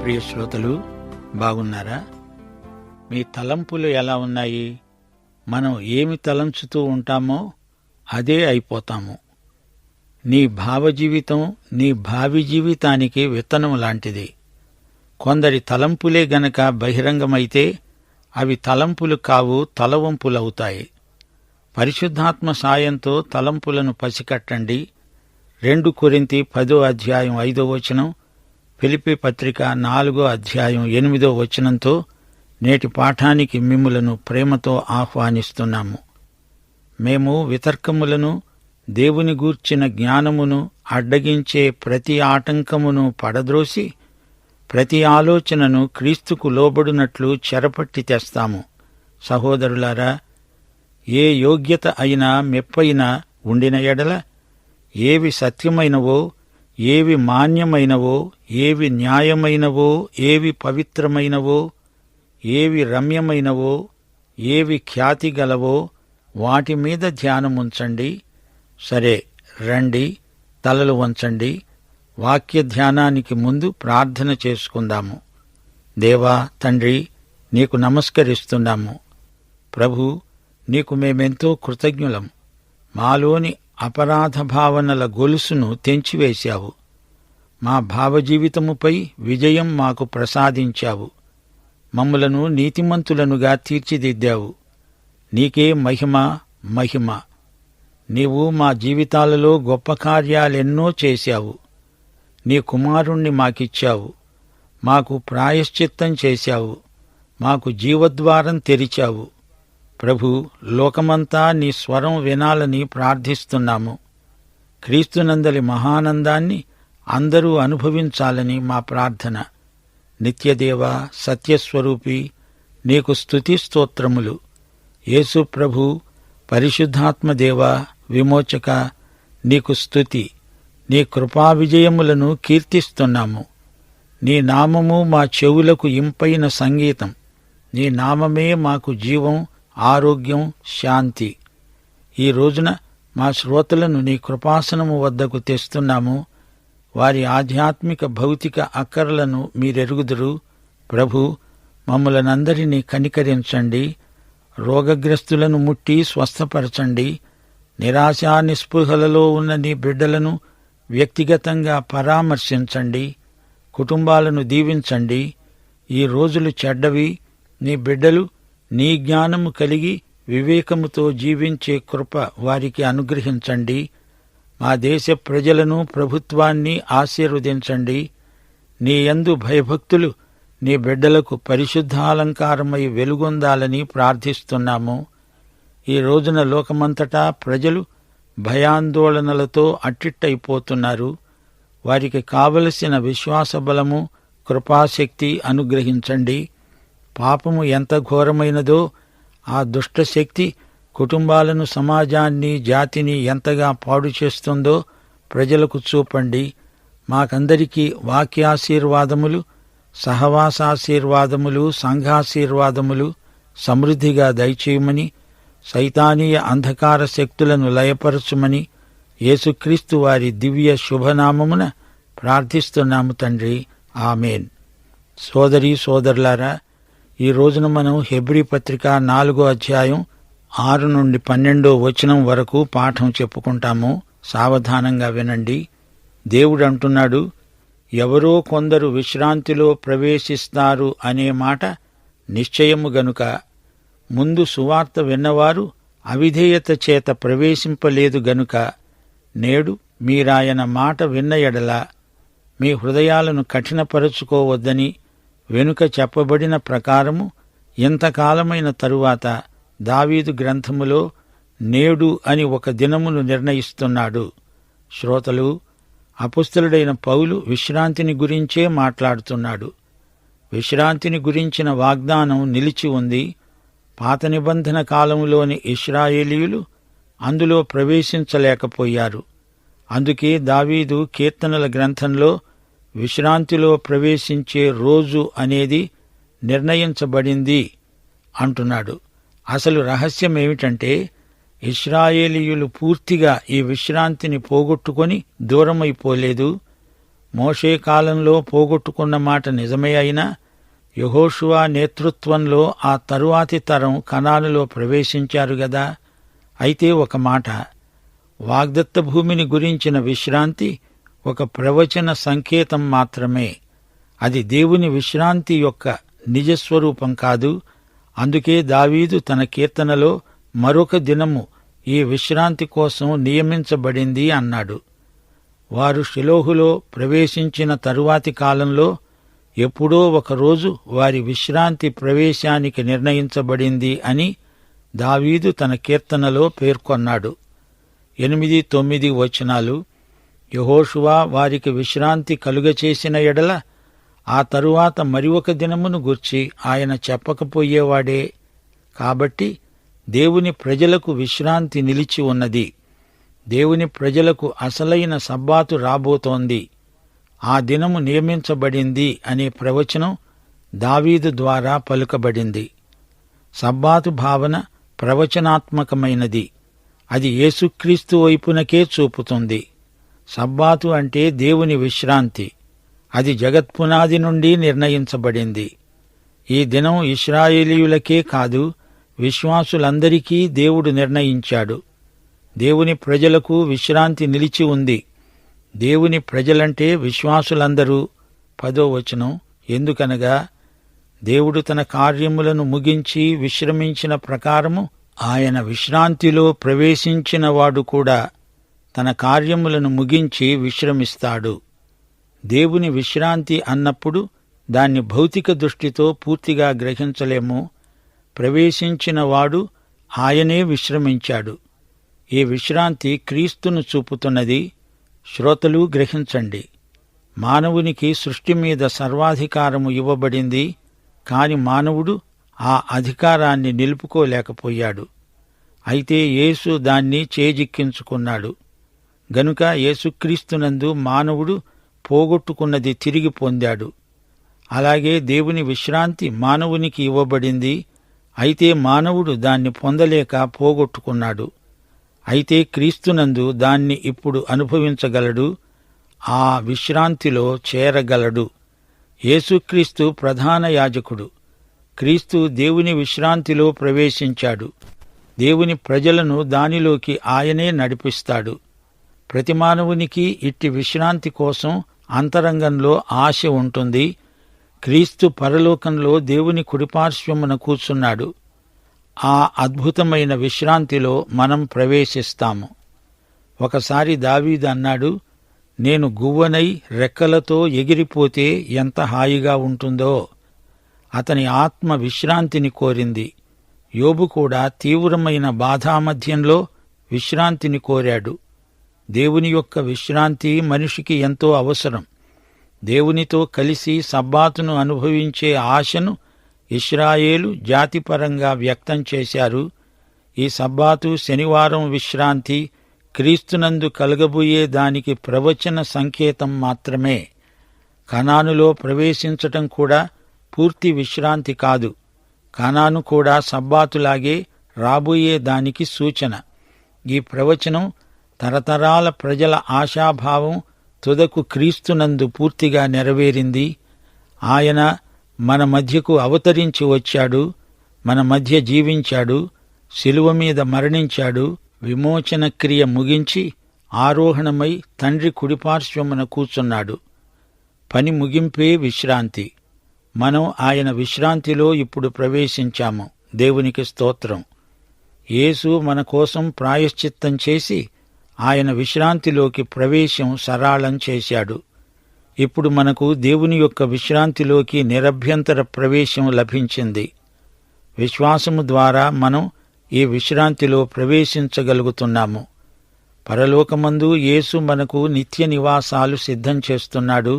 ప్రియ శ్రోతలు, బాగున్నారా? మీ తలంపులు ఎలా ఉన్నాయి? మనం ఏమి తలంచుతూ ఉంటామో అదే అయిపోతాము. నీ భావజీవితం నీ భావి జీవితానికి విత్తనం లాంటిది. కొందరి తలంపులే గనక బహిరంగమైతే అవి తలంపులు కావు, తలవంపులవుతాయి. పరిశుద్ధాత్మ సాయంతో తలంపులను పసికట్టండి. 2 కొరింథీ 10:5 ఫిలిప్పీ పత్రిక 4:8 నేటి పాఠానికి మిమ్ములను ప్రేమతో ఆహ్వానిస్తున్నాము. మేము వితర్కములను, దేవుని గూర్చిన జ్ఞానమును అడ్డగించే ప్రతి ఆటంకమును పడద్రోసి ప్రతి ఆలోచనను క్రీస్తుకు లోబడినట్లు చెరపట్టి తెస్తాము. సహోదరులారా, ఏ యోగ్యత అయినా మెప్పైనా ఉండిన ఎడల, ఏవి సత్యమైనవో, ఏవి మాన్యమైనవో, ఏవి న్యాయమైనవో, ఏవి పవిత్రమైనవో, ఏవి రమ్యమైనవో, ఏవి ఖ్యాతి గలవో వాటి మీద ధ్యానముంచండి. సరే, రండి, తలలు వంచండి. వాక్య ధ్యానానికి ముందు ప్రార్థన చేసుకుందాము. దేవా, తండ్రి, నీకు నమస్కరిస్తున్నాము. ప్రభు, నీకు మేమెంతో కృతజ్ఞులం. మాలోని అపరాధ భావనల గొలుసును తెంచివేశావు. మా భావజీవితముపై విజయం మాకు ప్రసాదించావు. మమ్ములను నీతిమంతులనుగా తీర్చిదిద్దావు. నీకే మహిమ, మహిమ. నీవు మా జీవితాలలో గొప్ప కార్యాలెన్నో చేశావు. నీ కుమారుణ్ణి మాకిచ్చావు. మాకు ప్రాయశ్చిత్తం చేశావు. మాకు జీవద్వారం తెరిచావు. ప్రభు, లోకమంతా నీ స్వరం వినాలని ప్రార్థిస్తున్నాము. క్రీస్తునందలి మహానందాన్ని అందరూ అనుభవించాలని మా ప్రార్థన. నిత్యదేవ, సత్యస్వరూపి, నీకు స్తుతి స్తోత్రములు. యేసు ప్రభు, పరిశుద్ధాత్మదేవ, విమోచక, నీకు స్తుతి. నీ కృపా విజయములను కీర్తిస్తున్నాము. నీ నామము మా చెవులకు ఇంపైన సంగీతం. నీ నామమే మాకు జీవం, ఆరోగ్యం, శాంతి. ఈ రోజున మా శ్రోతలను నీ కృపాసనము వద్దకు తెస్తున్నాము. వారి ఆధ్యాత్మిక భౌతిక అక్కరలను మీరెరుగుదురు. ప్రభు, మమ్ములనందరినీ కనికరించండి. రోగగ్రస్తులను ముట్టి స్వస్థపరచండి. నిరాశా నిస్పృహలలో ఉన్న నీ బిడ్డలను వ్యక్తిగతంగా పరామర్శించండి. కుటుంబాలను దీవించండి. ఈ రోజులు చెడ్డవి. నీ బిడ్డలు నీ జ్ఞానము కలిగి వివేకముతో జీవించే కృప వారికి అనుగ్రహించండి. మా దేశ ప్రజలను, ప్రభుత్వాన్ని ఆశీర్వదించండి. నీ యందు భయభక్తులు నీ బిడ్డలకు పరిశుద్ధాలంకారమై వెలుగొందాలని ప్రార్థిస్తున్నాము. ఈ రోజున లోకమంతటా ప్రజలు భయాందోళనలతో అట్టిట్టయిపోతున్నారు. వారికి కావలసిన విశ్వాస బలము, కృపాశక్తి అనుగ్రహించండి. పాపము ఎంత ఘోరమైనదో ఆ దుష్టశక్తి కుటుంబాలను, సమాజాన్ని, జాతిని ఎంతగా పాడు చేస్తుందో ప్రజలకు చూపండి. మాకందరికీ వాక్యాశీర్వాదములు, సహవాసాశీర్వాదములు, సంఘాశీర్వాదములు సమృద్ధిగా దయచేయమని, సైతానీయ అంధకార శక్తులను లయపరచుమని యేసుక్రీస్తు వారి దివ్య శుభనామమున ప్రార్థిస్తున్నాము తండ్రి. ఆమేన్. సోదరీ సోదరులారా, ఈ రోజున మనం హెబ్రీ పత్రిక 4:6-12 వరకు పాఠం చెప్పుకుంటాము. సావధానంగా వినండి. దేవుడంటున్నాడు, ఎవరో కొందరు విశ్రాంతిలో ప్రవేశిస్తారు అనే మాట నిశ్చయము గనుక ముందు సువార్త విన్నవారు అవిధేయత చేత ప్రవేశింపలేదు గనుక నేడు మీరాయన మాట విన్న ఎడల మీ హృదయాలను కఠినపరచుకోవద్దని వెనుక చెప్పబడిన ప్రకారము ఇంతకాలమైన తరువాత దావీదు గ్రంథములో నేడు అని ఒక దినమును నిర్ణయిస్తున్నాడు. శ్రోతలు, అపుస్తలుడైన పౌలు విశ్రాంతిని గురించే మాట్లాడుతున్నాడు. విశ్రాంతిని గురించిన వాగ్దానం నిలిచి ఉంది. పాత నిబంధన కాలంలోని ఇశ్రాయేలీయులు అందులో ప్రవేశించలేకపోయారు. అందుకే దావీదు కీర్తనల గ్రంథంలో విశ్రాంతిలో ప్రవేశించే రోజు అనేది నిర్ణయించబడింది అంటున్నాడు. అసలు రహస్యమేమిటంటే, ఇశ్రాయేలీయులు పూర్తిగా ఈ విశ్రాంతిని పోగొట్టుకొని దూరమైపోలేదు. మోషే కాలంలో పోగొట్టుకున్న మాట నిజమే అయినా యెహోషువ నేతృత్వంలో ఆ తరువాతి తరం కనానులో ప్రవేశించారు గదా. అయితే ఒక మాట, వాగ్దత్త భూమిని గురించిన విశ్రాంతి ఒక ప్రవచన సంకేతం మాత్రమే. అది దేవుని విశ్రాంతి యొక్క నిజస్వరూపం కాదు. అందుకే దావీదు తన కీర్తనలో మరొక దినము ఈ విశ్రాంతి కోసం నియమించబడింది అన్నాడు. వారు షిలోహులో ప్రవేశించిన తరువాతి కాలంలో ఎప్పుడో ఒకరోజు వారి విశ్రాంతి ప్రవేశానికి నిర్ణయించబడింది అని దావీదు తన కీర్తనలో పేర్కొన్నాడు. 8, 9 వచనాలు. యెహోషువ వారికి విశ్రాంతి కలుగచేసిన ఎడల ఆ తరువాత మరి ఒక దినమును గూర్చి ఆయన చెప్పకపోయేవాడే. కాబట్టి దేవుని ప్రజలకు విశ్రాంతి నిలిచి ఉన్నది. దేవుని ప్రజలకు అసలైన సబ్బాతు రాబోతోంది. ఆ దినము నియమించబడింది అనే ప్రవచనం దావీదు ద్వారా పలుకబడింది. సబ్బాతు భావన ప్రవచనాత్మకమైనది. అది యేసుక్రీస్తు వైపునకే చూపుతుంది. సబ్బాతు అంటే దేవుని విశ్రాంతి. అది జగత్పునాది నుండి నిర్ణయించబడింది. ఈ దినం ఇశ్రాయేలీయులకే కాదు, విశ్వాసులందరికీ దేవుడు నిర్ణయించాడు. దేవుని ప్రజలకు విశ్రాంతి నిలిచి ఉంది. దేవుని ప్రజలంటే విశ్వాసులందరూ. 10వ వచనం. ఎందుకనగా దేవుడు తన కార్యములను ముగించి విశ్రమించిన ప్రకారము ఆయన విశ్రాంతిలో ప్రవేశించిన వాడు కూడా తన కార్యములను ముగించి విశ్రమిస్తాడు. దేవుని విశ్రాంతి అన్నప్పుడు దాన్ని భౌతిక దృష్టితో పూర్తిగా గ్రహించలేము. ప్రవేశించిన వాడు ఆయనే విశ్రమించాడు. ఈ విశ్రాంతి క్రీస్తును చూపుతున్నది. శ్రోతలు గ్రహించండి. మానవునికి సృష్టి మీద సర్వాధికారము ఇవ్వబడింది. కాని మానవుడు ఆ అధికారాన్ని నిలుపుకోలేకపోయాడు. అయితే యేసు దాన్ని చేజిక్కించుకున్నాడు. గనుక యేసుక్రీస్తునందు మానవుడు పోగొట్టుకున్నది తిరిగి పొందాడు. అలాగే దేవుని విశ్రాంతి మానవునికి ఇవ్వబడింది. అయితే మానవుడు దాన్ని పొందలేక పోగొట్టుకున్నాడు. అయితే క్రీస్తునందు దాన్ని ఇప్పుడు అనుభవించగలడు. ఆ విశ్రాంతిలో చేరగలడు. యేసుక్రీస్తు ప్రధాన యాజకుడు. క్రీస్తు దేవుని విశ్రాంతిలో ప్రవేశించాడు. దేవుని ప్రజలను దానిలోకి ఆయనే నడిపిస్తాడు. ప్రతి మానవునికి ఇట్టి విశ్రాంతి కోసం అంతరంగంలో ఆశ ఉంటుంది. క్రీస్తు పరలోకంలో దేవుని కుడిపార్శ్వమున కూర్చున్నాడు. ఆ అద్భుతమైన విశ్రాంతిలో మనం ప్రవేశిస్తాము. ఒకసారి దావీదు అన్నాడు, నేను గువ్వనై రెక్కలతో ఎగిరిపోతే ఎంత హాయిగా ఉంటుందో. అతని ఆత్మ విశ్రాంతిని కోరింది. యోబు కూడా తీవ్రమైన బాధామధ్యంలో విశ్రాంతిని కోరాడు. దేవుని యొక్క విశ్రాంతి మనిషికి ఎంతో అవసరం. దేవునితో కలిసి సబ్బాతును అనుభవించే ఆశను ఇశ్రాయేలు జాతిపరంగా వ్యక్తం చేశారు. ఈ సబ్బాతు, శనివారం విశ్రాంతి క్రీస్తునందు కలగబోయే దానికి ప్రవచన సంకేతం మాత్రమే. కనానులో ప్రవేశించటం కూడా పూర్తి విశ్రాంతి కాదు. కనాను కూడా సబ్బాతులాగే రాబోయే దానికి సూచన. ఈ ప్రవచనం తరతరాల ప్రజల ఆశాభావం తుదకు క్రీస్తునందు పూర్తిగా నెరవేరింది. ఆయన మన మధ్యకు అవతరించి వచ్చాడు, మన మధ్య జీవించాడు, శిలువ మీద మరణించాడు, విమోచన క్రియ ముగించి ఆరోహణమై తండ్రి కుడిపార్శ్వమున కూర్చున్నాడు. పని ముగింపే విశ్రాంతి. మనం ఆయన విశ్రాంతిలో ఇప్పుడు ప్రవేశించాము. దేవునికి స్తోత్రం. యేసు మన కోసం ప్రాయశ్చిత్తం చేసి ఆయన విశ్రాంతిలోకి ప్రవేశం సరళం చేశాడు. ఇప్పుడు మనకు దేవుని యొక్క విశ్రాంతిలోకి నిరభ్యంతర ప్రవేశం లభించింది. విశ్వాసము ద్వారా మనం ఈ విశ్రాంతిలో ప్రవేశించగలుగుతున్నాము. పరలోకమందు యేసు మనకు నిత్య నివాసాలు సిద్ధం చేస్తున్నాడు.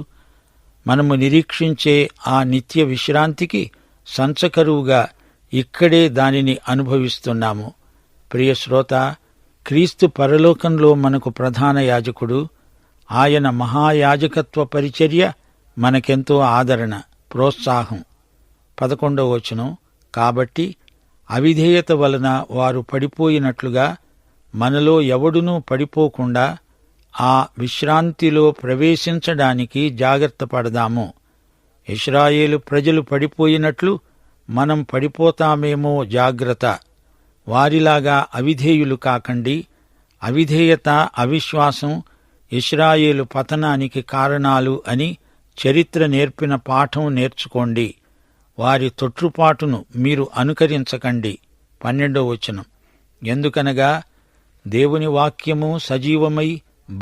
మనము నిరీక్షించే ఆ నిత్య విశ్రాంతికి సంచకరువుగా ఇక్కడే దానిని అనుభవిస్తున్నాము. ప్రియ శ్రోత, క్రీస్తు పరలోకంలో మనకు ప్రధాన యాజకుడు. ఆయన మహాయాజకత్వ పరిచర్య మనకెంతో ఆదరణ, ప్రోత్సాహం. 11వ వచనం. కాబట్టి అవిధేయత వలన వారు పడిపోయినట్లుగా మనలో ఎవడునూ పడిపోకుండా ఆ విశ్రాంతిలో ప్రవేశించడానికి జాగ్రత్త పడదాము. ఇశ్రాయేలు ప్రజలు పడిపోయినట్లు మనం పడిపోతామేమో జాగ్రత్త. వారిలాగా అవిధేయులు కాకండి. అవిధేయత, అవిశ్వాసం ఇశ్రాయేలు పతనానికి కారణాలు అని చరిత్ర నేర్పిన పాఠం నేర్చుకోండి. వారి తొట్రుపాటును మీరు అనుకరించకండి. 12వ వచనం. ఎందుకనగా దేవుని వాక్యము సజీవమై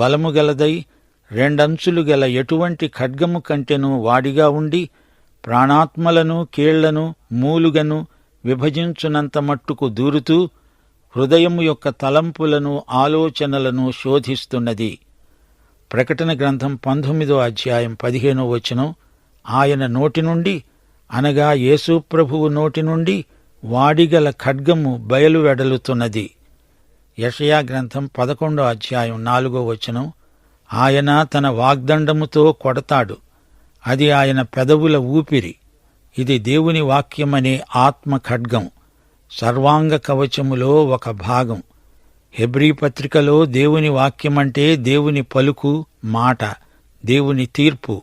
బలము గలదై రెండంచులు గల ఎటువంటి ఖడ్గము కంటెను వాడిగా ఉండి ప్రాణాత్మలను కీళ్లను మూలుగను విభజించునంత మట్టుకు దూరుతూ హృదయము యొక్క తలంపులను ఆలోచనలను శోధిస్తున్నది. ప్రకటన గ్రంథం 19వ అధ్యాయం 15వ వచనం. ఆయన నోటి నుండి అనగా యేసు ప్రభువు నోటి నుండి వాడిగల ఖడ్గము బయలువెడలుతున్నది. యెషయా గ్రంథం 11వ అధ్యాయం 4వ వచనం. ఆయన తన వాగ్దండముతో కొడతాడు, అది ఆయన పెదవుల ఊపిరి. ఇది దేవుని వాక్యమనే ఆత్మ ఖడ్గం, సర్వాంగ కవచములో ఒక భాగం. హెబ్రీ పత్రికలో దేవుని వాక్యమంటే దేవుని పలుకు, మాట, దేవుని తీర్పు.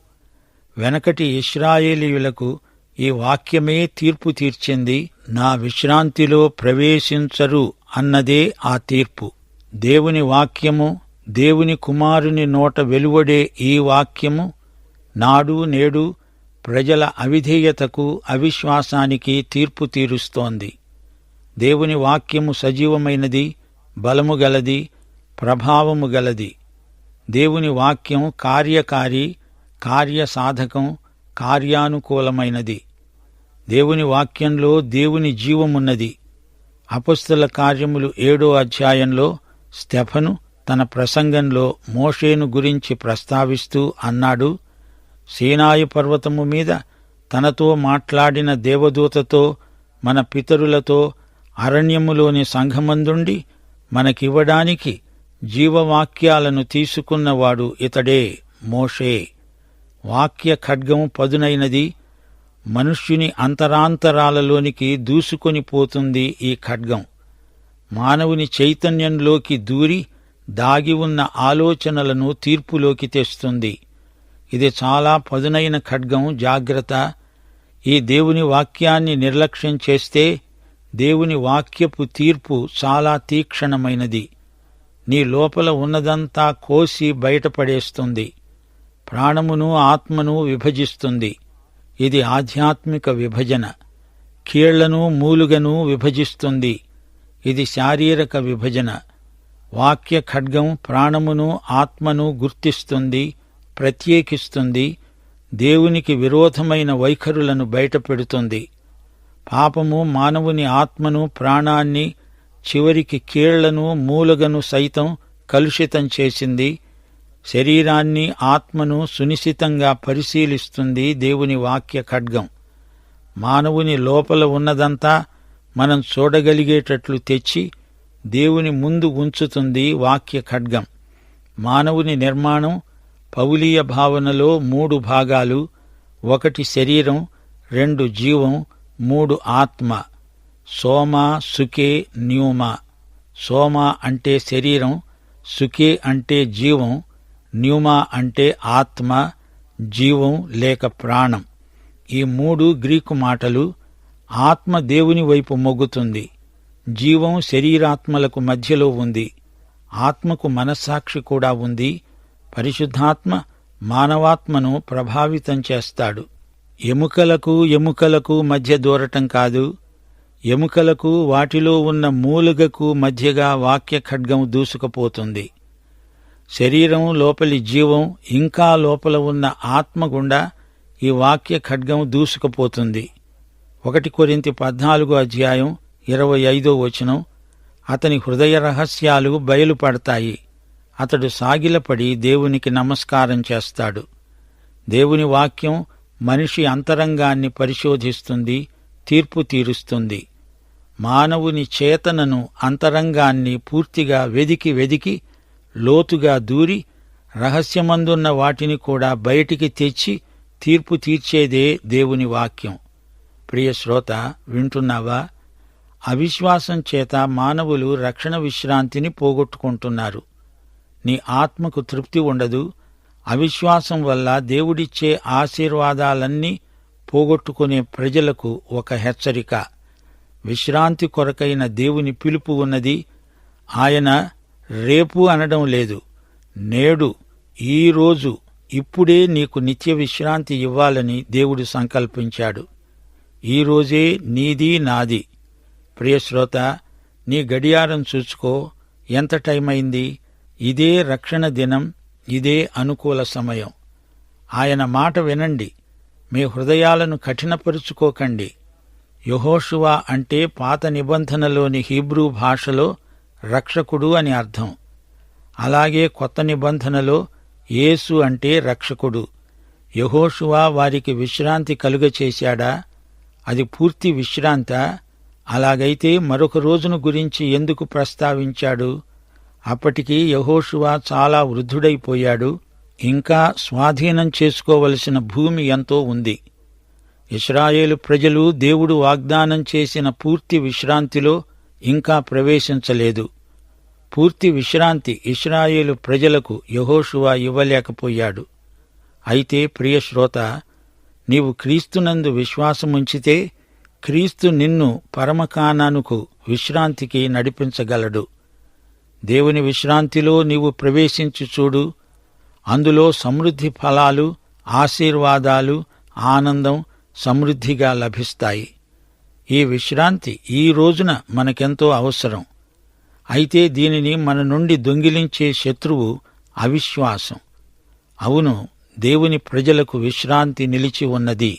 వెనకటి ఇశ్రాయేలీయులకు ఈ వాక్యమే తీర్పు తీర్చింది. నా విశ్రాంతిలో ప్రవేశించరు అన్నదే ఆ తీర్పు. దేవుని వాక్యము, దేవుని కుమారుని నోట వెలువడే ఈ వాక్యము నాడు నేడు ప్రజల అవిధేయతకు, అవిశ్వాసానికి తీర్పు తీరుస్తోంది. దేవుని వాక్యము సజీవమైనది, బలము గలది, ప్రభావము గలది. దేవుని వాక్యం కార్యకారి, కార్యసాధకం, కార్యానుకూలమైనది. దేవుని వాక్యంలో దేవుని జీవమున్నది. అపొస్తలుల కార్యములు 7వ అధ్యాయంలో స్టెఫను తన ప్రసంగంలో మోషేను గురించి ప్రస్తావిస్తూ అన్నాడు, సీనాయి పర్వతము మీద తనతో మాట్లాడిన దేవదూతతో మన పితరులతో అరణ్యములోని సంఘమందుండి మనకివ్వడానికి జీవవాక్యాలను తీసుకున్నవాడు ఇతడే, మోషే. వాక్య ఖడ్గం పదునైనది. మనుష్యుని అంతరాంతరాలలోనికి దూసుకొని పోతుంది ఈ ఖడ్గం. మానవుని చైతన్యంలోకి దూరి దాగి ఉన్న ఆలోచనలను తీర్పులోకి తెస్తుంది. ఇది చాలా పదునైన ఖడ్గం. జాగ్రత్త. ఈ దేవుని వాక్యాన్ని నిర్లక్ష్యం చేస్తే దేవుని వాక్యపు తీర్పు చాలా తీక్షణమైనది. నీ లోపల ఉన్నదంతా కోసి బయటపడేస్తుంది. ప్రాణమును ఆత్మను విభజిస్తుంది. ఇది ఆధ్యాత్మిక విభజన. కీళ్లను మూలుగను విభజిస్తుంది. ఇది శారీరక విభజన. వాక్య ఖడ్గం ప్రాణమును ఆత్మను గుర్తిస్తుంది, ప్రత్యేకిస్తుంది. దేవునికి విరోధమైన వైఖరులను బయటపెడుతుంది. పాపము మానవుని ఆత్మను, ప్రాణాన్ని, చివరికి కీళ్లను, మూలుగను సైతం కలుషితం చేసింది. శరీరాన్ని, ఆత్మను సునిశితంగా పరిశీలిస్తుంది దేవుని వాక్య ఖడ్గం. మానవుని లోపల ఉన్నదంతా మనం చూడగలిగేటట్లు తెచ్చి దేవుని ముందు ఉంచుతుంది వాక్య ఖడ్గం. మానవుని నిర్మాణం పౌలీయ భావనలో 3 భాగాలు. 1 శరీరం, 2 జీవం, 3 ఆత్మ. సోమా, సుకే, న్యూమా. సోమా అంటే శరీరం, సుకే అంటే జీవం, న్యూమా అంటే ఆత్మ, జీవం లేక ప్రాణం. ఈ 3 గ్రీకు మాటలు. ఆత్మ దేవుని వైపు మొగ్గుతుంది. జీవం శరీరాత్మలకు మధ్యలో ఉంది. ఆత్మకు మనస్సాక్షి కూడా ఉంది. పరిశుద్ధాత్మ మానవాత్మను ప్రభావితం చేస్తాడు. ఎముకలకు మధ్య దూరటం కాదు. ఎముకలకు వాటిలో ఉన్న మూలుగకు మధ్యగా వాక్య ఖడ్గం దూసుకుపోతుంది. శరీరం లోపలి జీవం ఇంకా లోపల ఉన్న ఆత్మ గుండా ఈ వాక్య ఖడ్గం దూసుకుపోతుంది. 1 కొరింథీ 14వ అధ్యాయం 25వ వచనం. అతని హృదయ రహస్యాలు బయలుపడతాయి. అతడు సాగిలపడి దేవునికి నమస్కారం చేస్తాడు. దేవుని వాక్యం మనిషి అంతరంగాన్ని పరిశోధిస్తుంది, తీర్పు తీరుస్తుంది. మానవుని చేతనను, అంతరంగాన్ని పూర్తిగా వెదికి లోతుగా దూరి రహస్యమందున్న వాటిని కూడా బయటికి తెచ్చి తీర్పు తీర్చేదే దేవుని వాక్యం. ప్రియ శ్రోత, వింటున్నావా? అవిశ్వాసం చేత మానవులు రక్షణ విశ్రాంతిని పోగొట్టుకుంటున్నారు. నీ ఆత్మకు తృప్తి ఉండదు. అవిశ్వాసం వల్ల దేవుడిచ్చే ఆశీర్వాదాలన్నీ పోగొట్టుకునే ప్రజలకు ఒక హెచ్చరిక. విశ్రాంతి కొరకైన దేవుని పిలుపు ఉన్నది. ఆయన రేపు అనడం లేదు. నేడు, ఈ రోజు, ఇప్పుడే నీకు నిత్య విశ్రాంతి ఇవ్వాలని దేవుడు సంకల్పించాడు. ఈ రోజే నీది, నాది. ప్రియశ్రోత, నీ గడియారం చూసుకో. ఎంత టైమైంది? ఇదే రక్షణ దినం, ఇదే అనుకూల సమయం. ఆయన మాట వినండి. మీ హృదయాలను కఠినపరుచుకోకండి. యెహోషువ అంటే పాత నిబంధనలోని హీబ్రూ భాషలో రక్షకుడు అని అర్థం. అలాగే కొత్త నిబంధనలో యేసు అంటే రక్షకుడు. యెహోషువ వారికి విశ్రాంతి కలుగచేశాడా? అది పూర్తి విశ్రాంతా? అలాగైతే మరొక రోజును గురించి ఎందుకు ప్రస్తావించాడు? అప్పటికి యెహోషువ చాలా వృద్ధుడైపోయాడు. ఇంకా స్వాధీనం చేసుకోవలసిన భూమి ఎంతో ఉంది. ఇశ్రాయేలు ప్రజలు దేవుడు వాగ్దానం చేసిన పూర్తి విశ్రాంతిలో ఇంకా ప్రవేశించలేదు. పూర్తి విశ్రాంతి ఇశ్రాయేలు ప్రజలకు యెహోషువ ఇవ్వలేకపోయాడు. అయితే ప్రియశ్రోత, నీవు క్రీస్తునందు విశ్వాసముంచితే క్రీస్తు నిన్ను పరమకానానుకు విశ్రాంతికి నడిపించగలడు. దేవుని విశ్రాంతిలో నీవు ప్రవేశించి చూడు. అందులో సమృద్ధి ఫలాలు, ఆశీర్వాదాలు, ఆనందం సమృద్ధిగా లభిస్తాయి. ఈ విశ్రాంతి ఈ రోజున మనకెంతో అవసరం. అయితే దీనిని మన నుండి దొంగిలించే శత్రువు అవిశ్వాసం. అవును, దేవుని ప్రజలకు విశ్రాంతి నిలిచి ఉన్నది.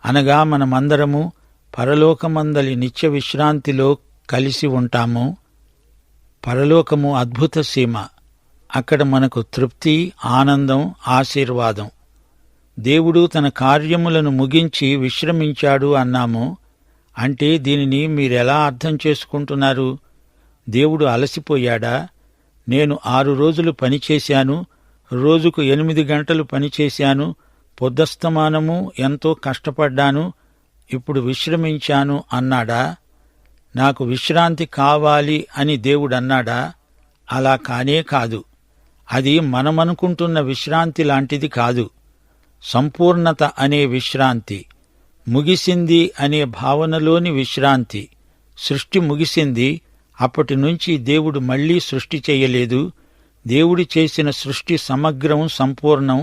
అనగా మనమందరము పరలోకమందలి నిత్య విశ్రాంతిలో కలిసి ఉంటాము. పరలోకము అద్భుత సీమ. అక్కడ మనకు తృప్తి, ఆనందం, ఆశీర్వాదం. దేవుడు తన కార్యములను ముగించి విశ్రమించాడు అన్నాము. అంటే దీనిని మీరెలా అర్థం చేసుకుంటున్నారు? దేవుడు అలసిపోయాడా? నేను 6 రోజులు పనిచేశాను, రోజుకు 8 గంటలు పనిచేశాను, పొద్దస్తమానము ఎంతో కష్టపడ్డాను, ఇప్పుడు విశ్రమించాను అన్నాడా? నాకు విశ్రాంతి కావాలి అని దేవుడన్నాడా? అలా కానే కాదు. అది మనమనుకుంటున్న విశ్రాంతి లాంటిది కాదు. సంపూర్ణత అనే విశ్రాంతి, ముగిసింది అనే భావనలోని విశ్రాంతి. సృష్టి ముగిసింది. అప్పటి నుంచి దేవుడు మళ్లీ సృష్టి చేయలేదు. దేవుడు చేసిన సృష్టి సమగ్రం, సంపూర్ణం.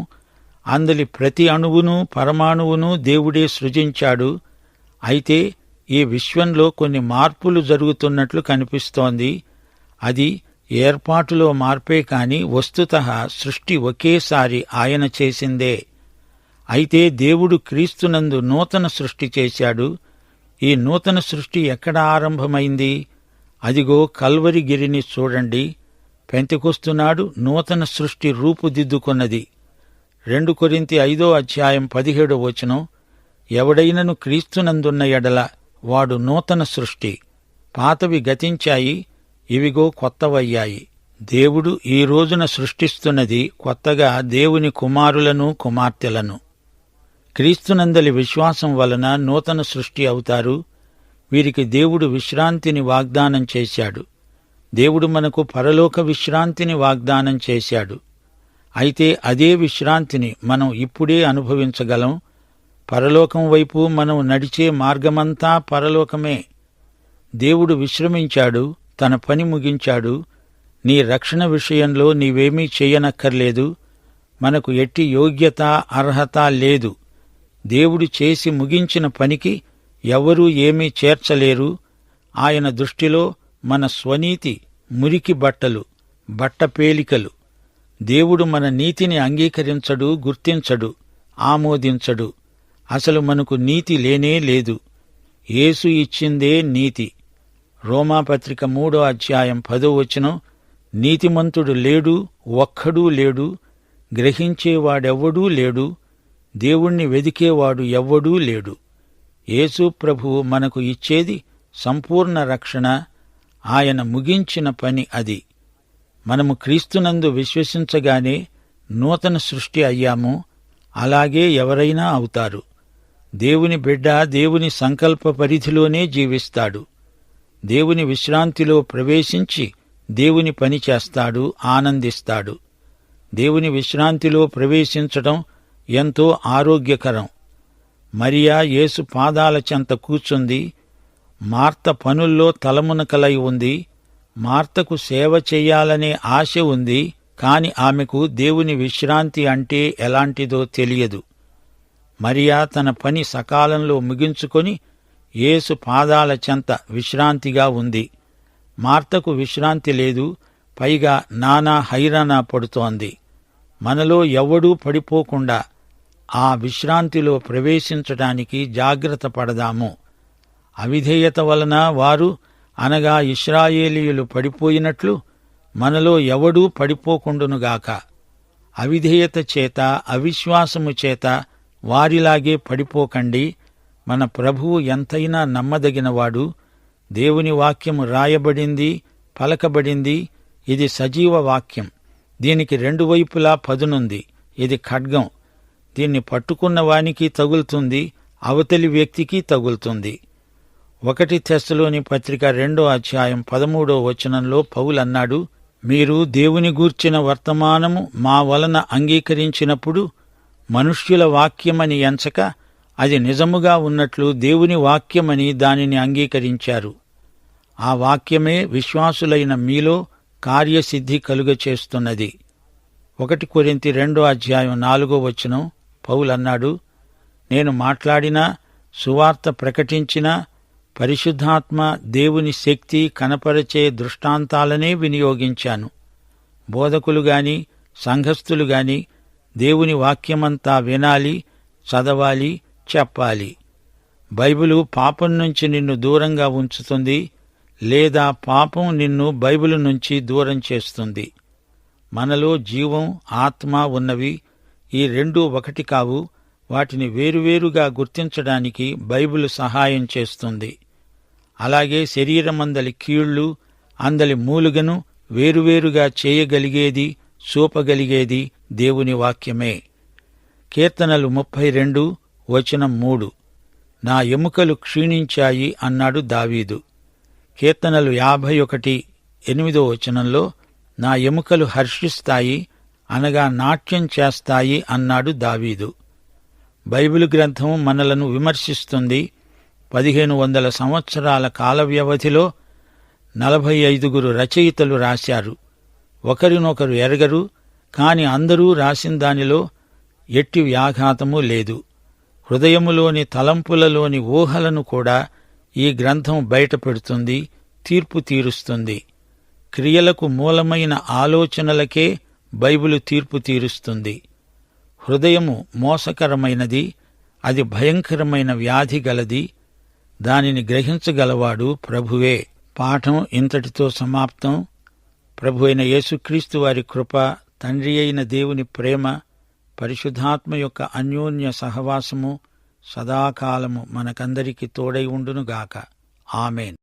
అందలి ప్రతి అణువును, పరమాణువును దేవుడే సృజించాడు. అయితే ఈ విశ్వంలో కొన్ని మార్పులు జరుగుతున్నట్లు కనిపిస్తోంది. అది ఏర్పాటులో మార్పే కాని వస్తుతః సృష్టి ఒకేసారి ఆయన చేసిందే. అయితే దేవుడు క్రీస్తునందు నూతన సృష్టి చేశాడు. ఈ నూతన సృష్టి ఎక్కడ ఆరంభమైంది? అదిగో కల్వరి గిరిని చూడండి. పెంతెకొస్తునాడు నూతన సృష్టి రూపుదిద్దుకున్నది. 2 కొరింథీ 5:17 ఎవడైనను క్రీస్తునందున్న ఎడల వాడు నూతన సృష్టి. పాతవి గతించాయి, ఇవిగో కొత్తవయ్యాయి. దేవుడు ఈ రోజున సృష్టిస్తున్నది కొత్తగా దేవుని కుమారులను, కుమార్తెలను. క్రీస్తునందలి విశ్వాసం వలన నూతన సృష్టి అవుతారు. వీరికి దేవుడు విశ్రాంతిని వాగ్దానం చేశాడు. దేవుడు మనకు పరలోక విశ్రాంతిని వాగ్దానం చేశాడు. అయితే అదే విశ్రాంతిని మనం ఇప్పుడే అనుభవించగలం. పరలోకం వైపు మనం నడిచే మార్గమంతా పరలోకమే. దేవుడు విశ్రమించాడు, తన పని ముగించాడు. నీ రక్షణ విషయంలో నీవేమీ చెయ్యనక్కర్లేదు. మనకు ఎట్టి యోగ్యత, అర్హత లేదు. దేవుడు చేసి ముగించిన పనికి ఎవరూ ఏమీ చేర్చలేరు. ఆయన దృష్టిలో మన స్వనీతి మురికి బట్టలు, బట్టపేలికలు. దేవుడు మన నీతిని అంగీకరించడు, గుర్తించడు, ఆమోదించడు. అసలు మనకు నీతి లేనే లేదు. యేసు ఇచ్చిందే నీతి. రోమాపత్రిక 3:10 నీతిమంతుడు లేడు, ఒక్కడూ లేడు. గ్రహించేవాడెవ్వడూ లేడు. దేవుణ్ణి వెదికేవాడు ఎవ్వడూ లేడు. యేసు ప్రభువు మనకు ఇచ్చేది సంపూర్ణ రక్షణ. ఆయన ముగించిన పని అది. మనము క్రీస్తునందు విశ్వసించగానే నూతన సృష్టి అయ్యాము. అలాగే ఎవరైనా అవుతారు. దేవుని బిడ్డ దేవుని సంకల్ప పరిధిలోనే జీవిస్తాడు. దేవుని విశ్రాంతిలో ప్రవేశించి దేవుని పని చేస్తాడు, ఆనందిస్తాడు. దేవుని విశ్రాంతిలో ప్రవేశించడం ఎంతో ఆరోగ్యకరం. మరియా యేసు పాదాల చెంత కూర్చుంది. మార్త పనుల్లో తలమునకలై ఉంది. మార్తకు సేవ చెయ్యాలనే ఆశ ఉంది, కాని ఆమెకు దేవుని విశ్రాంతి అంటే ఎలాంటిదో తెలియదు. మరియా తన పని సకాలంలో ముగించుకొని యేసు పాదాల చెంత విశ్రాంతిగా ఉంది. మార్తకు విశ్రాంతి లేదు, పైగా నానా హైరానా పడుతోంది. మనలో ఎవ్వడూ పడిపోకుండా ఆ విశ్రాంతిలో ప్రవేశించటానికి జాగ్రత్త పడదాము. అవిధేయత వలన వారు, అనగా ఇశ్రాయేలీయులు పడిపోయినట్లు మనలో ఎవడూ పడిపోకుండునుగాక. అవిధేయత చేత, అవిశ్వాసము చేత వారిలాగే పడిపోకండి. మన ప్రభువు ఎంతైనా నమ్మదగినవాడు. దేవుని వాక్యము రాయబడింది, పలకబడింది. ఇది సజీవ వాక్యం. దీనికి రెండు వైపులా పదునుంది. ఇది ఖడ్గం. దీన్ని పట్టుకున్న వానికి తగులుతుంది, అవతలి వ్యక్తికి తగులుతుంది. 1 తెస్సలోని పత్రిక 2వ అధ్యాయం 13వ వచనంలో పౌలన్నాడు, మీరు దేవుని గూర్చిన వర్తమానము మా వలన అంగీకరించినప్పుడు మనుష్యుల వాక్యమని ఎంచక అది నిజముగా ఉన్నట్లు దేవుని వాక్యమని దానిని అంగీకరించారు. ఆ వాక్యమే విశ్వాసులైన మీలో కార్యసిద్ధి కలుగచేస్తున్నది. 1 కొరింథీ 2వ అధ్యాయం 4వ వచనం పౌలన్నాడు, నేను మాట్లాడినా, సువార్త ప్రకటించినా పరిశుద్ధాత్మ దేవుని శక్తి కనపరచే దృష్టాంతాలనే వినియోగించాను. బోధకులుగాని సంఘస్థులుగాని దేవుని వాక్యమంతా వినాలి, చదవాలి, చెప్పాలి. బైబిలు పాపం నుంచి నిన్ను దూరంగా ఉంచుతుంది, లేదా పాపం నిన్ను బైబిలు నుంచి దూరం చేస్తుంది. మనలో జీవం, ఆత్మ ఉన్నవి. ఈ రెండూ ఒకటి కావు. వాటిని వేరువేరుగా గుర్తించడానికి బైబిలు సహాయం చేస్తుంది. అలాగే శరీరమందలి కీళ్లు, అందలి మూలుగను వేరువేరుగా చేయగలిగేది, చూపగలిగేది దేవుని వాక్యమే. కీర్తనలు 32 వచనం 3, నా ఎముకలు క్షీణించాయి అన్నాడు దావీదు. కీర్తనలు 51 8వ వచనంలో నా ఎముకలు హర్షిస్తాయి, అనగా నాట్యం చేస్తాయి అన్నాడు దావీదు. బైబిలు గ్రంథం మనలను విమర్శిస్తుంది. 1500 సంవత్సరాల కాల వ్యవధిలో 45 రచయితలు రాశారు. ఒకరినొకరు ఎరగరు, కాని అందరూ రాసిన దానిలో ఎట్టి వ్యాఘాతమూ లేదు. హృదయములోని తలంపులలోని ఊహలను కూడా ఈ గ్రంథం బయటపెడుతుంది, తీర్పు తీరుస్తుంది. క్రియలకు మూలమైన ఆలోచనలకే బైబిలు తీర్పు తీరుస్తుంది. హృదయము మోసకరమైనది, అది భయంకరమైన వ్యాధి గలది. దానిని గ్రహించగలవాడు ప్రభువే. పాఠం ఇంతటితో సమాప్తం. ప్రభు అయిన యేసుక్రీస్తు వారి కృప, తండ్రి అయిన దేవుని ప్రేమ, పరిశుద్ధాత్మ యొక్క అన్యోన్య సహవాసము సదాకాలము మనకందరికి తోడై ఉండునుగాక. ఆమేన్.